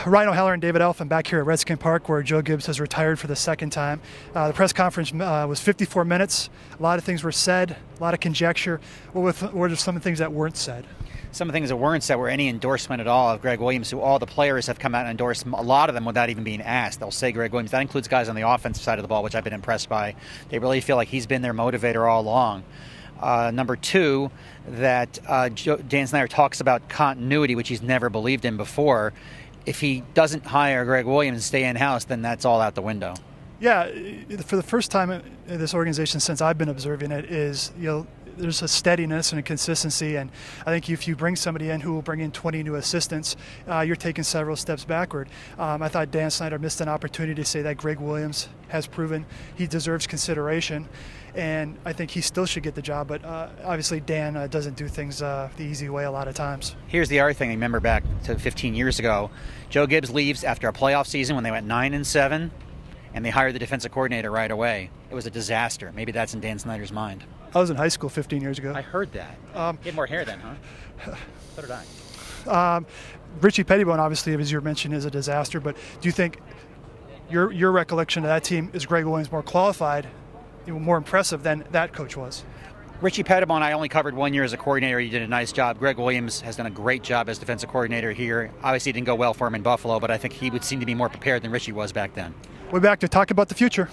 Ryan O'Halloran and David Elfin back here at Redskin Park, where Joe Gibbs has retired for the second time. The press conference was 54 minutes. A lot of things were said, a lot of conjecture. What were some of the things that weren't said? Some of the things that weren't said were any endorsement at all of Greg Williams, who all the players have come out and endorsed, a lot of them without even being asked. They'll say Greg Williams. That includes guys on the offensive side of the ball, which I've been impressed by. They really feel like he's been their motivator all along. Number two, that Dan Snyder talks about continuity, which he's never believed in before. If he doesn't hire Greg Williams and stay in-house, then that's all out the window. Yeah, for the first time in this organization since I've been observing it is, there's a steadiness and a consistency, and I think if you bring somebody in who will bring in 20 new assistants, you're taking several steps backward. I thought Dan Snyder missed an opportunity to say that Greg Williams has proven he deserves consideration, and I think he still should get the job, but obviously Dan doesn't do things the easy way a lot of times. Here's the other thing. Remember back to 15 years ago, Joe Gibbs leaves after a playoff season when they went 9-7, and they hired the defensive coordinator right away. It was a disaster. Maybe that's in Dan Snyder's mind. I was in high school 15 years ago. I heard that. He had more hair then, huh? So did I. Richie Pettibone, obviously, as you mentioned, is a disaster, but do you think your recollection of that team is Greg Williams more qualified, more impressive than that coach was? Richie Pettibone, I only covered 1 year as a coordinator. He did a nice job. Greg Williams has done a great job as defensive coordinator here. Obviously, it didn't go well for him in Buffalo, but I think he would seem to be more prepared than Richie was back then. We're back to talk about the future.